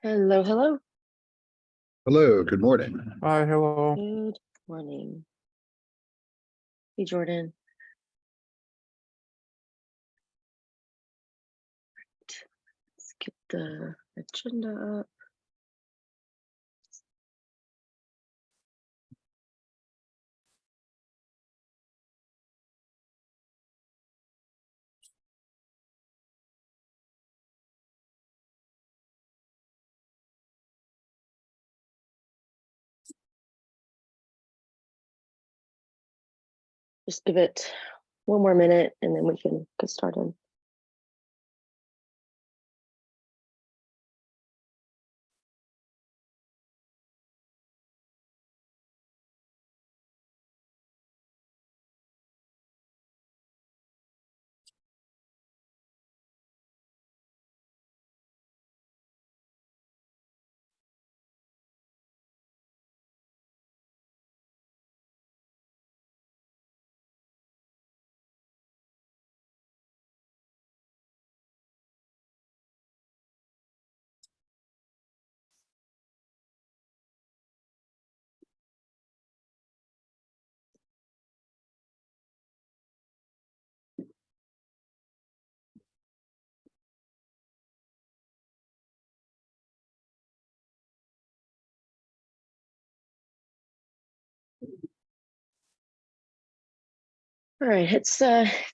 Hello, hello. Hello, good morning. Hi, hello. Good morning. Hey, Jordan. Let's get the agenda up. Just give it one more minute and then we can get started. All right, it's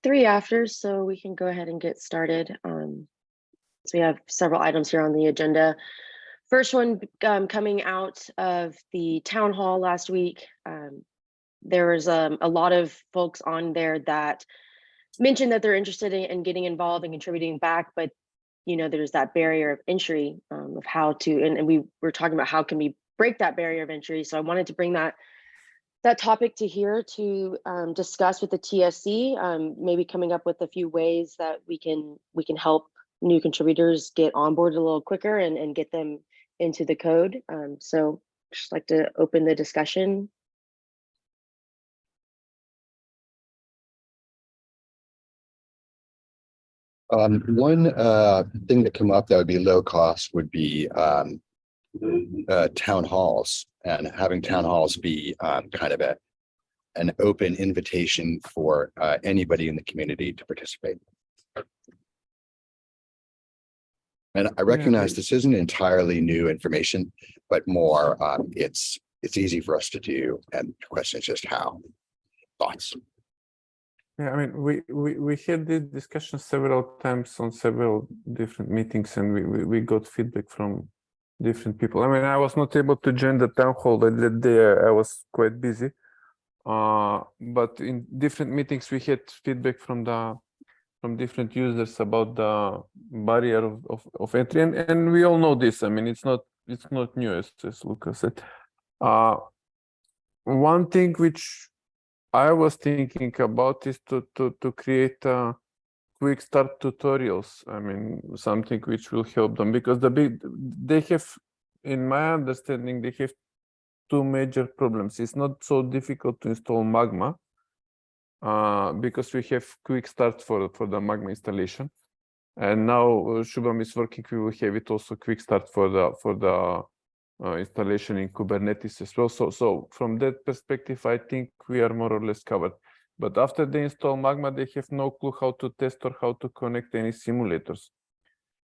3 after, so we can go ahead and get started. So we have several items here on the agenda. First one coming out of the town hall last week. There was a lot of folks on there that mentioned that they're interested in getting involved and contributing back, but there's that barrier of entry of how to, and we were talking about how can we break that barrier of entry. So I wanted to bring that topic to here to discuss with the TSC, maybe coming up with a few ways that we can help new contributors get on board a little quicker and get them into the code. So just like to open the discussion. One thing that come up that would be low cost would be town halls, and having town halls be kind of an open invitation for anybody in the community to participate. And I recognize this isn't entirely new information, but more it's easy for us to do, and the question is just how. Thoughts? Yeah, I mean, we had this discussion several times on several different meetings, and we got feedback from different people. I mean, I was not able to join the town hall that day. I was quite busy. But in different meetings, we had feedback from different users about the barrier of entry, and we all know this. I mean, it's not new, as Lucas said. One thing which I was thinking about is to create quick start tutorials. I mean, something which will help them, because they have, in my understanding, they have two major problems. It's not so difficult to install Magma because we have quick start for the Magma installation, and now Shubham is working. We will have it also quick start for the installation in Kubernetes as well. So from that perspective, I think we are more or less covered. But after they install Magma, they have no clue how to test or how to connect any simulators.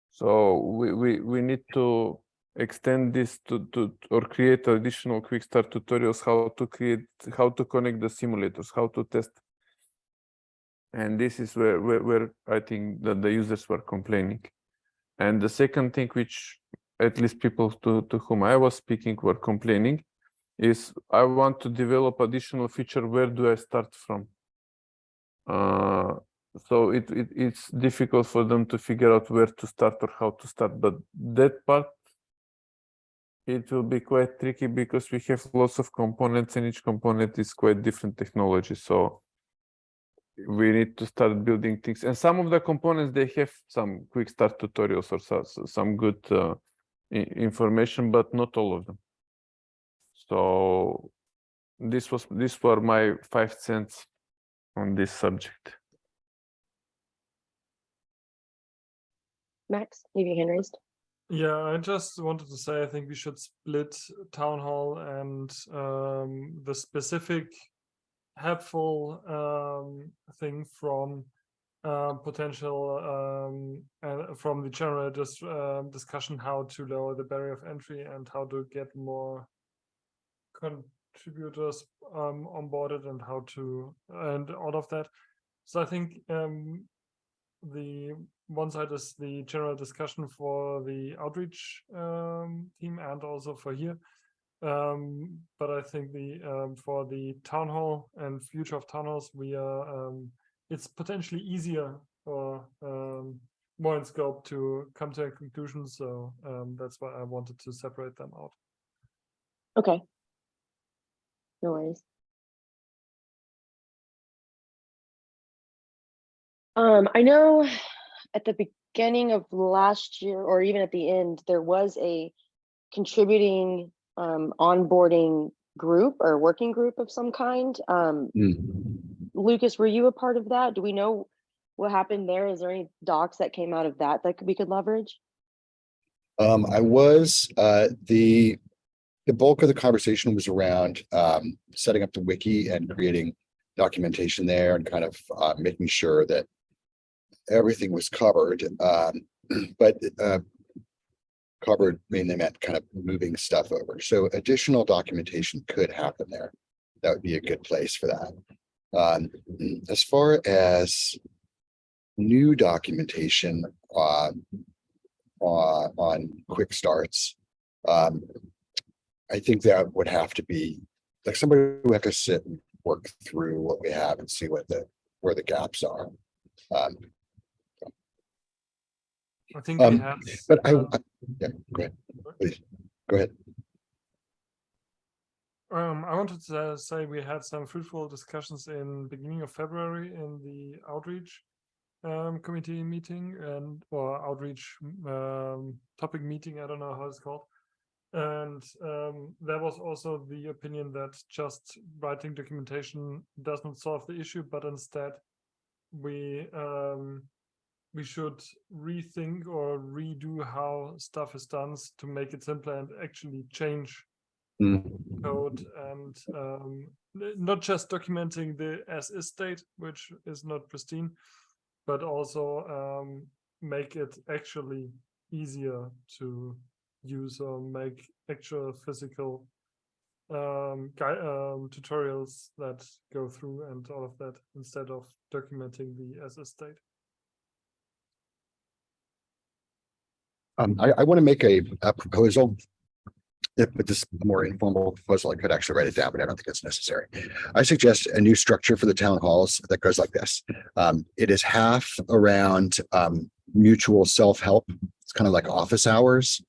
So we need to extend this to or create additional quick start tutorials, how to connect the simulators, how to test. And this is where I think that the users were complaining. And the second thing, which at least people to whom I was speaking were complaining, is I want to develop additional feature. Where do I start from? So it's difficult for them to figure out where to start or how to start. But that part, it will be quite tricky because we have lots of components, and each component is quite different technology. So we need to start building things, and some of the components, they have some quick start tutorials or some good information, but not all of them. So these were my 5 cents on this subject. Max, leave your hand raised. Yeah, I just wanted to say I think we should split town hall and the specific helpful thing from potential from the general discussion how to lower the barrier of entry and how to get more contributors onboarded and how to and all of that. So I think the one side is the general discussion for the outreach team and also for here. But I think the for the town hall and future of town halls, we are it's potentially easier or more in scope to come to a conclusion. So that's why I wanted to separate them out. Okay. No worries. I know at the beginning of last year, or even at the end, there was a contributing onboarding group or working group of some kind. Lucas, were you a part of that? Do we know what happened there? Is there any docs that came out of that we could leverage? I was the bulk of the conversation was around setting up the wiki and creating documentation there and kind of making sure that everything was covered. But covered mainly meant kind of moving stuff over. So additional documentation could happen there. That would be a good place for that. As far as new documentation on quick starts, I think that would have to be like somebody who would have to sit and work through what we have and see where the gaps are. I think we have. But yeah, go ahead, please. Go ahead. I wanted to say we had some fruitful discussions in beginning of February in the outreach committee meeting or outreach topic meeting. I don't know how it's called. And there was also the opinion that just writing documentation does not solve the issue, but instead we should rethink or redo how stuff is done to make it simpler and actually change code and not just documenting the as-is state, which is not pristine, but also make it actually easier to use or make actual physical tutorials that go through and all of that instead of documenting the as-is state. I want to make a proposal. But this more informal proposal, I could actually write it down, but I don't think it's necessary. I suggest a new structure for the town halls that goes like this. It is half around mutual self-help. It's kind of like office hours.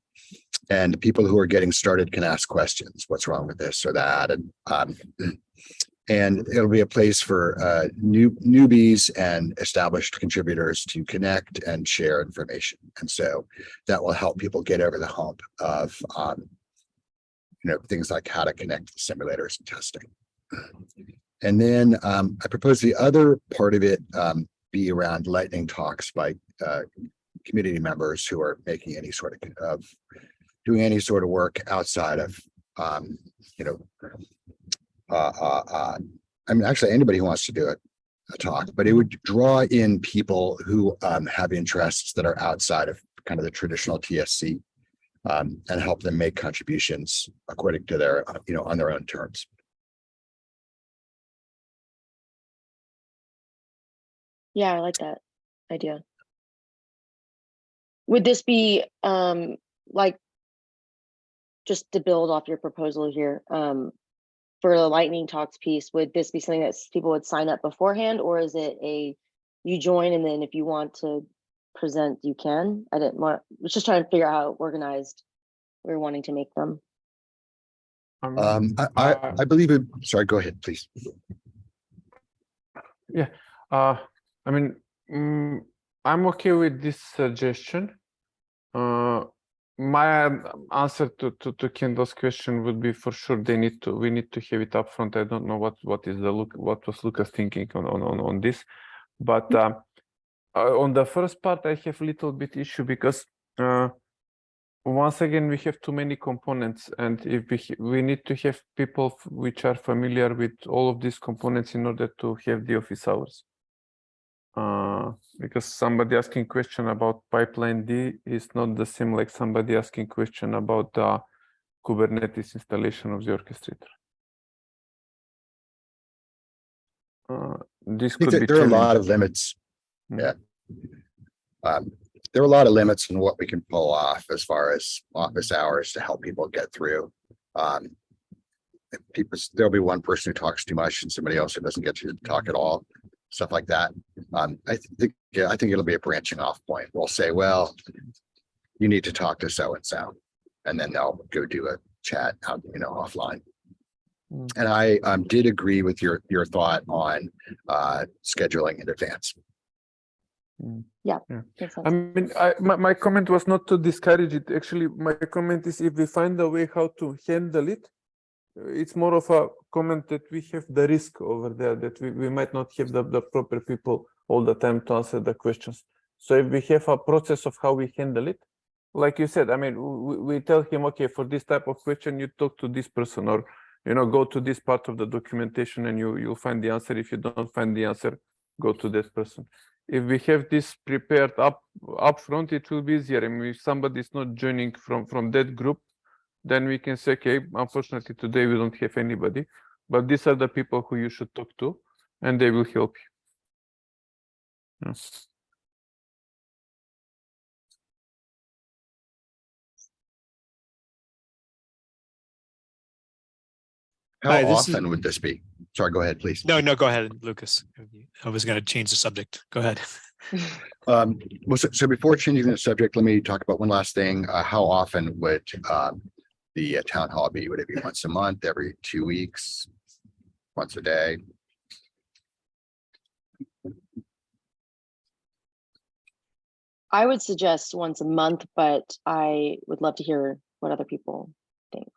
And people who are getting started can ask questions. What's wrong with this or that? And it'll be a place for newbies and established contributors to connect and share information. And so that will help people get over the hump of things like how to connect the simulators and testing. And then I propose the other part of it be around lightning talks by community members who are making any sort of doing any sort of work outside of I mean, actually anybody who wants to do a talk, but it would draw in people who have interests that are outside of kind of the traditional TSC and help them make contributions according to their, on their own terms. Yeah, I like that idea. Would this be like, just to build off your proposal here, for the lightning talks piece, would this be something that people would sign up beforehand, or is it you join and then if you want to present, you can? I was just trying to figure out how organized we're wanting to make them. I believe it. Sorry, go ahead, please. Yeah, I mean, I'm okay with this suggestion. My answer to Kendall's question would be for sure we need to have it up front. I don't know what was Lucas thinking on this, but on the first part I have a little bit issue because once again, we have too many components, and if we need to have people which are familiar with all of these components in order to have the office hours. Because somebody asking question about pipeline D is not the same like somebody asking question about the Kubernetes installation of the orchestrator. This I think could be there are a lot of challenging. limits. Mm. Yeah. There are a lot of limits in what we can pull off as far as office hours to help people get through. There'll be one person who talks too much and somebody else who doesn't get to talk at all, stuff like that. I think it'll be a branching off point. We'll say, well, you need to talk to so and so, and then they'll go do a chat out, offline. Mm. And I did agree with your thought on scheduling in advance. Makes I sense. mean, my comment was not to discourage it. Actually, my comment is if we find a way how to handle it, it's more of a comment that we have the risk over there, that we might not have the proper people all the time to answer the questions. So if we have a process of how we handle it, like you said, I mean, we tell him, okay, for this type of question, you talk to this person, or, go to this part of the documentation and you'll find the answer. If you don't find the answer, go to that person. If we have this prepared up front, it will be easier. I mean, if somebody is not joining from that group, then we can say, okay, unfortunately today we don't have anybody, but these are the people who you should talk to, and they will help you. Yes. How Hi, this is often would this be? Sorry, go ahead, please. no, go ahead, Lucas. I was going to change the subject. Go ahead. Well, so before changing the subject, let me talk about one last thing. How often would the town hall be? Would it be once a month, every 2 weeks, once a day? I would suggest once a month, but I would love to hear what other people think.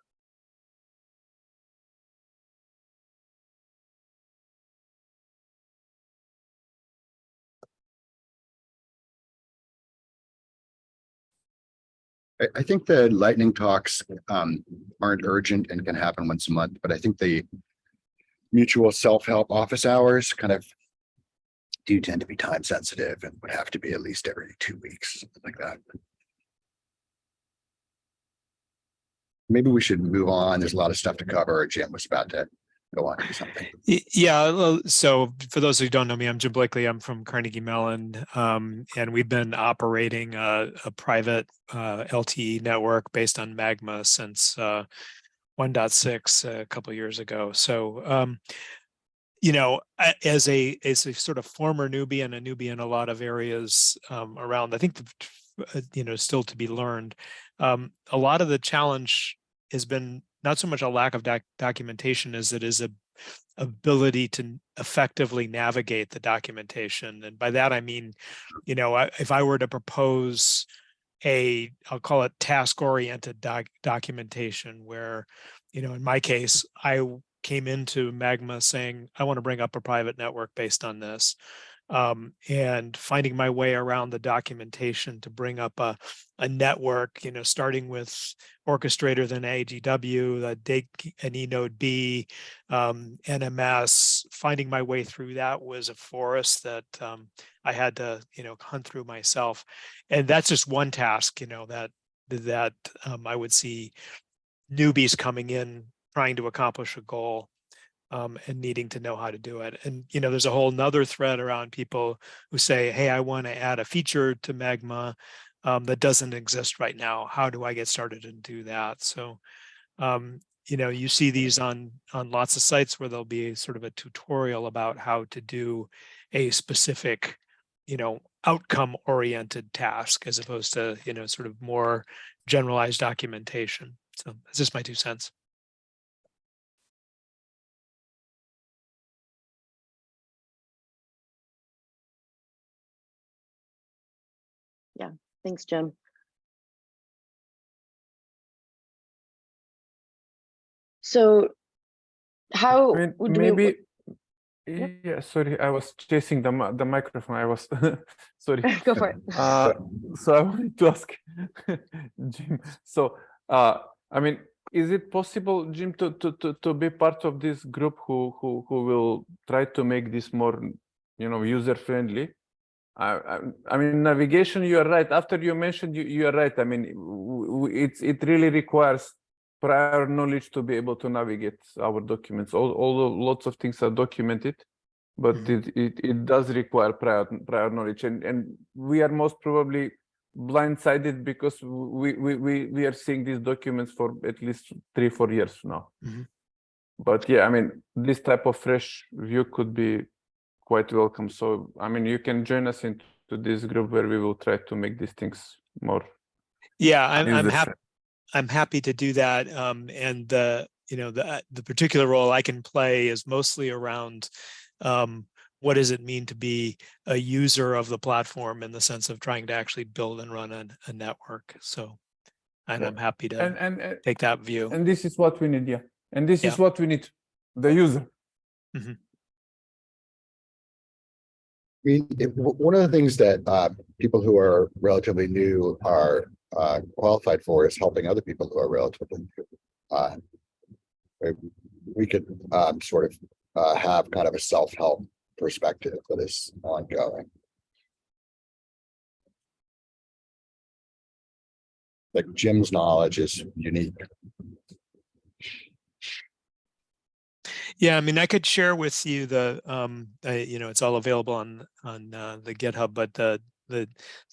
I think the lightning talks aren't urgent and can happen once a month, but I think the mutual self-help office hours kind of do tend to be time sensitive and would have to be at least every 2 weeks, something like that. Maybe we should move on. There's a lot of stuff to cover. Jim was about to go on to something. Yeah. Well, so for those who don't know me, I'm Jim Blakely. I'm from Carnegie Mellon, and we've been operating a private LTE network based on Magma since 1.6 a couple of years ago. So, as a sort of former newbie and a newbie in a lot of areas around, I think still to be learned. A lot of the challenge has been not so much a lack of documentation as it is a ability to effectively navigate the documentation. And by that I mean, if I were to propose I'll call it task-oriented documentation, where, in my case, I came into Magma saying, I want to bring up a private network based on this. And finding my way around the documentation to bring up a network, starting with orchestrator, then AGW, an eNode B, NMS, finding my way through that was a forest that I had to, hunt through myself. And that's just one task, that I would see newbies coming in, trying to accomplish a goal. And needing to know how to do it. And, there's a whole nother thread around people who say, hey, I want to add a feature to Magma that doesn't exist right now. How do I get started and do that? So, you see these on lots of sites where there'll be sort of a tutorial about how to do a specific, outcome oriented task, as opposed to, sort of more generalized documentation. So that's just my 2 cents. Thanks, Jim. So how I mean, would maybe Yeah, sorry, I was chasing the microphone. I was sorry. Go for it. So I wanted to ask Jim. So, I mean, is it possible, Jim, to be part of this group who will try to make this more, user friendly? I mean, navigation. You are right. After you mentioned, you are right. I mean, it really requires prior knowledge to be able to navigate our documents. Although lots of things are documented, but it does require prior knowledge, and we are most probably blindsided because we are seeing these documents for at least 3-4 years now. But yeah, I mean, this type of fresh view could be quite welcome. So I mean, you can join us into this group where we will try to make these things more. Yeah, I'm happy. user-friendly. I'm happy to do that. And the particular role I can play is mostly around what does it mean to be a user of the platform in the sense of trying to actually build and run a network. So, and Yeah. I'm happy to And take that view. and this is what we need, yeah. And this is Yeah. what we need, the user. I mean, one of the things that people who are relatively new are qualified for is helping other people who are relatively new. We could sort of have kind of a self-help perspective that is ongoing. Like Jim's knowledge is unique. Yeah, I mean, I could share with you the it's all available on the GitHub, but the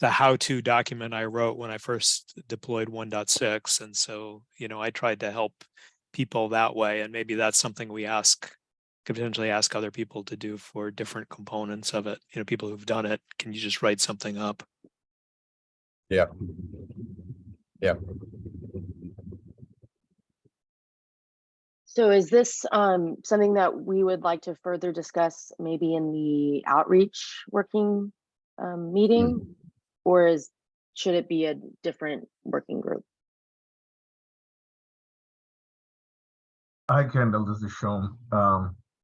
how-to document I wrote when I first deployed 1.6, and so I tried to help people that way, and maybe that's something we could potentially ask other people to do for different components of it. People who've done it, can you just write something up? Yeah. Yeah. So is this something that we would like to further discuss maybe in the outreach working meeting, or should it be a different working group? Hi, Kendall, this is Shom.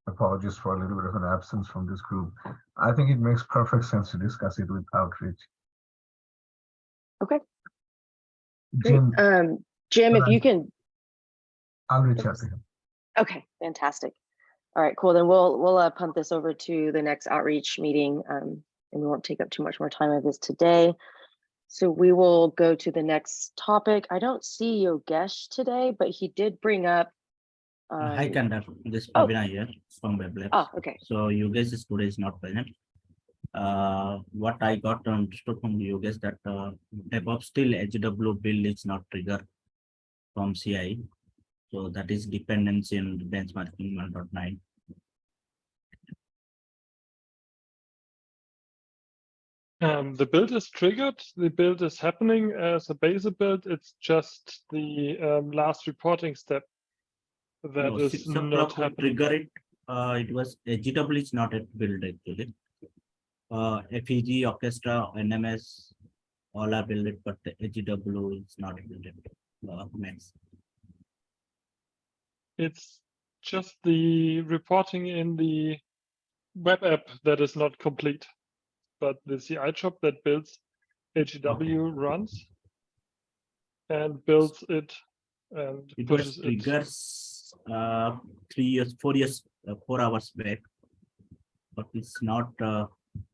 Apologies for a little bit of an absence from this group. I think it makes perfect sense to discuss it with outreach. Okay. Great. Jim, if you can. I'll reach out to him. Okay, fantastic. All right, cool. Then we'll punt this over to the next outreach meeting, and we won't take up too much more time of this today. So we will go to the next topic. I don't see Yogesh today, but he did bring up. Hi, Kanda. This is Pavina here from WebLabs. Oh, okay. So you guys today is not present. What I got understood from you guys that DevOps still HW build is not triggered from CI. So that is dependency in the benchmarking 1.9. The build is triggered. The build is happening as a basic build. It's just the last reporting step that is 6 not o'clock happening. trigger it. It was HW is not at build actually. FEG, Orchestra, NMS, all are built, but the HW is not built. Max. It's just the reporting in the web app that is not complete, but the CI job that builds HW runs and builds it and it pushes was triggers 4 hours back, but it's not.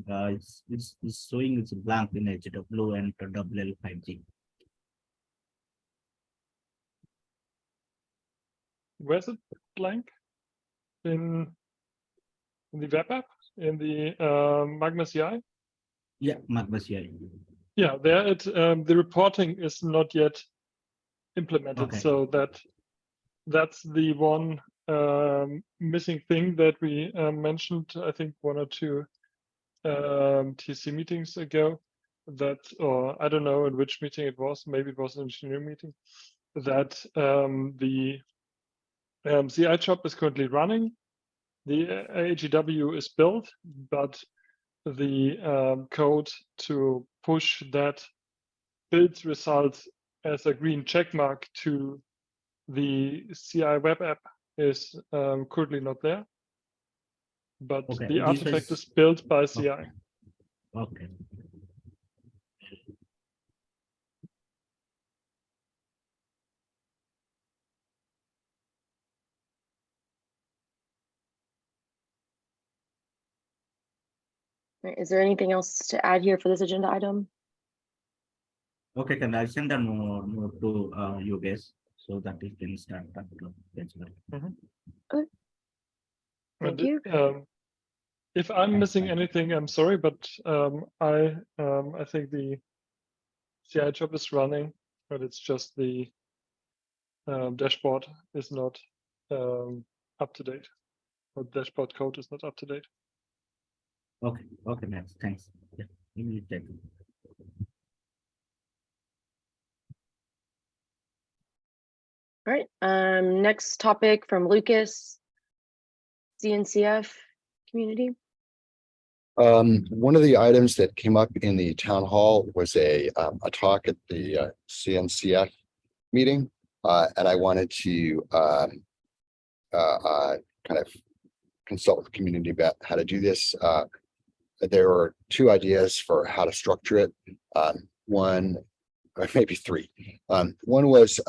It's showing it's blank in HW and WL5G. Where's it blank? In the web app, in the Magma CI? Yeah, Magma CI. Yeah, there the reporting is not yet implemented. Okay. So that's the one missing thing that we mentioned, I think 1 or 2 TC meetings ago, that, or I don't know in which meeting it was, maybe it was an engineering meeting, that the CI job is currently running, the AGW is built, but the code to push that build result as a green check mark to the CI web app is currently not there. but Okay, the this artifact is- is built by CI. Okay. Right, is there anything else to add here for this agenda item? Okay, can I send a note to you guys so that you can start that as well? Thank And, you. if I'm Thanks, missing thank you. anything, I'm sorry, but I think the CI job is running, but it's just the dashboard is not up to date, or dashboard code is not up to date. Okay, okay, Max, thanks. Yeah, you will take it. All right, next topic from Lucas, CNCF community. One of the items that came up in the town hall was a talk at the CNCF meeting. And I wanted to kind of consult with the community about how to do this. There were two ideas for how to structure it. One, or maybe three. One was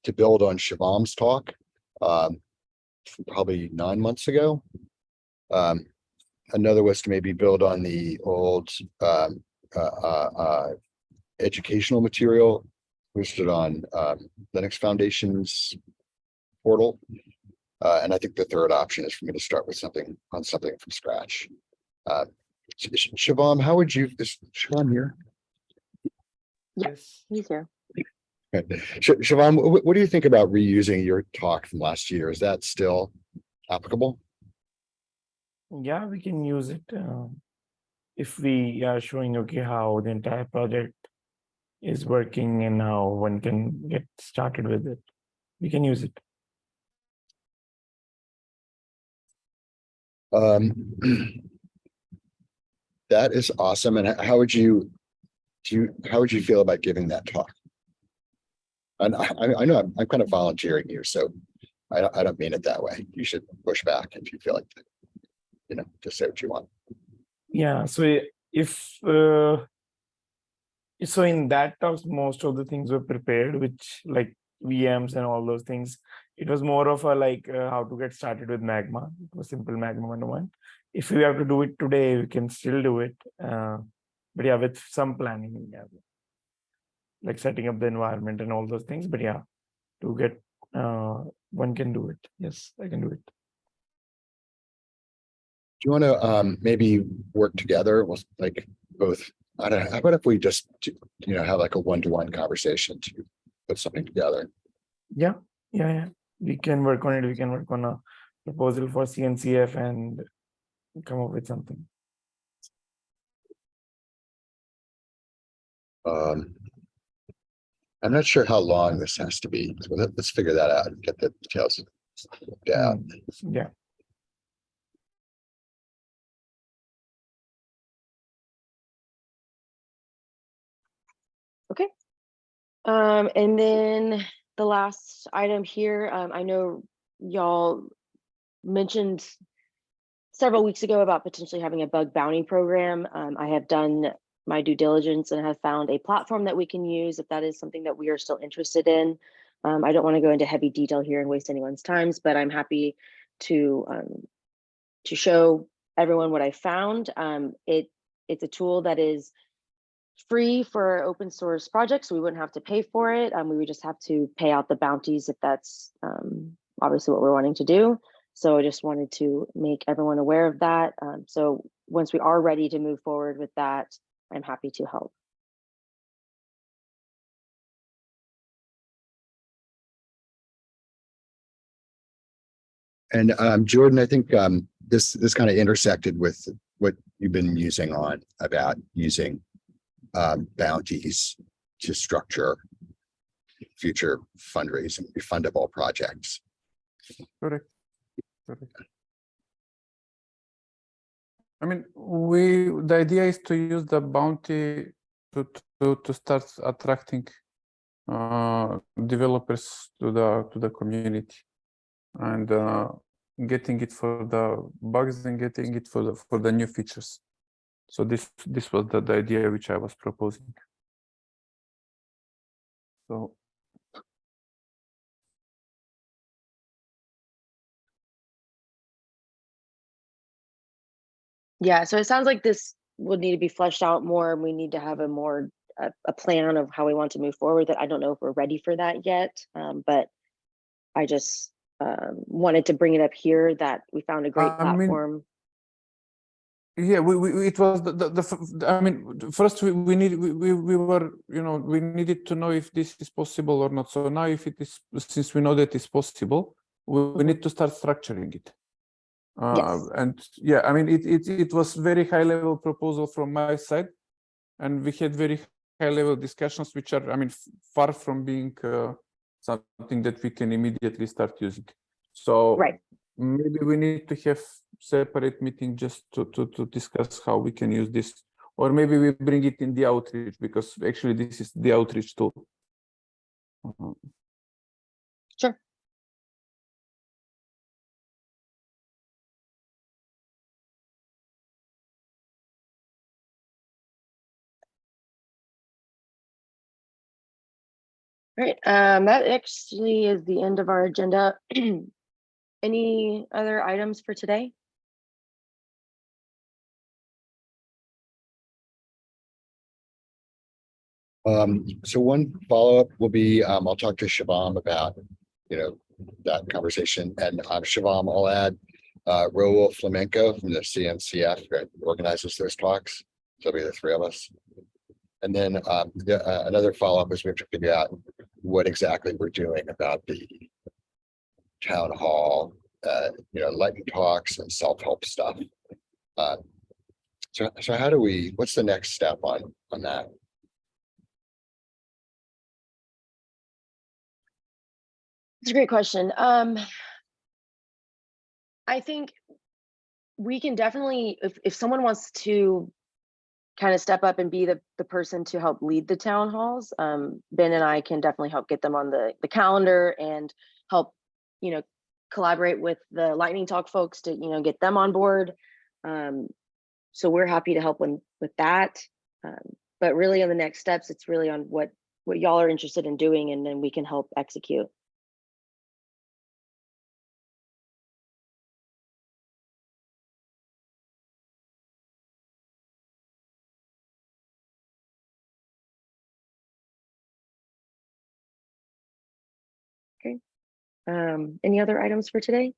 to build on Shivan's talk probably 9 months ago. Another was to maybe build on the old educational material hosted on Linux Foundation's portal. And I think the third option is for me to start with something from scratch. Shivam, how would you, is Shivam here? Yes, he's here. Okay. Shivam, what do you think about reusing your talk from last year? Is that still applicable? Yeah, we can use it if we are showing okay how the entire project is working and how one can get started with it. We can use it. That is awesome. And how would you feel about giving that talk? And I know I'm kind of volunteering here, so I don't mean it that way. You should push back if you feel like, just say what you want. Yeah. So if so in that talks, most of the things were prepared, which like VMs and all those things. It was more of a like how to get started with Magma. It was simple Magma 101. If we have to do it today, we can still do it. But yeah, with some planning, yeah, like setting up the environment and all those things. But yeah, to get one can do it. Yes, I can do it. Do you want to maybe work together with like both? I don't know. How about if we just have like a one-to-one conversation to put something together? Yeah. We can work on it. We can work on a proposal for CNCF and come up with something. I'm not sure how long this has to be. So let's figure that out and get the details worked out. Yeah. Okay. And then the last item here, I know y'all mentioned several weeks ago about potentially having a bug bounty program. I have done my due diligence and have found a platform that we can use if that is something that we are still interested in. I don't want to go into heavy detail here and waste anyone's times, but I'm happy to show everyone what I found. It's a tool that is free for open source projects. So we wouldn't have to pay for it. We would just have to pay out the bounties if that's obviously what we're wanting to do. So I just wanted to make everyone aware of that. So once we are ready to move forward with that, I'm happy to help. And Jordan, I think this kind of intersected with what you've been using on about using bounties to structure future fundraising, refundable projects. Correct. I mean, the idea is to use the bounty to start attracting developers to the community, and getting it for the bugs and getting it for the new features. So this was the idea which I was proposing. So Yeah, so it sounds like this would need to be fleshed out more, and we need to have a more a plan of how we want to move forward. That I don't know if we're ready for that yet, but I just wanted to bring it up here that we found a great I mean, platform. yeah, we it was I mean, first we were, you know, we needed to know if this is possible or not. So now if it is, since we know that it's possible, we need to start structuring it. Yes. And yeah, I mean, it was very high level proposal from my side, and we had very high level discussions, which are, I mean, far from being something that we can immediately start using. So Right. maybe we need to have separate meeting just to discuss how we can use this, or maybe we bring it in the outreach, because actually this is the outreach tool. Sure. All right, that actually is the end of our agenda. Any other items for today? So one follow-up will be, I'll talk to Shivam about, you know, that conversation, and Shivam, I'll add Raul Flamenco from the CNCF that organizes those talks. So it'll be the three of us. And then another follow-up is we have to figure out what exactly we're doing about the town hall, you know, lightning talks and self-help stuff. So how do we, what's the next step on that? It's a great question. I think we can definitely, if someone wants to kind of step up and be the person to help lead the town halls, Ben and I can definitely help get them on the calendar and help, you know, collaborate with the Lightning Talk folks to, you know, get them on board. So we're happy to help with that. But really on the next steps, it's really on what y'all are interested in doing, and then we can help execute. Okay. Any other items for today?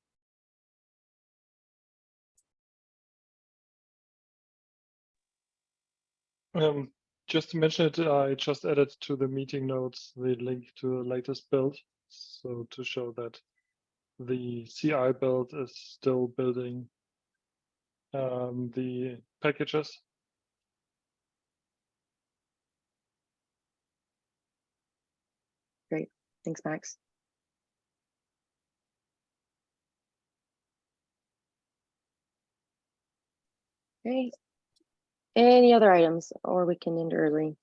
Just to mention it, I just added to the meeting notes the link to the latest build, so to show that the CI build is still building the packages. Great, thanks, Max. Okay. Any other items, or we can end early?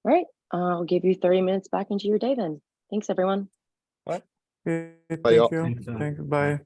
All right, I'll give you 30 minutes back into your day then. Thanks, everyone. Okay, Bye, y'all. thank you. Thanks, Thanks, bye.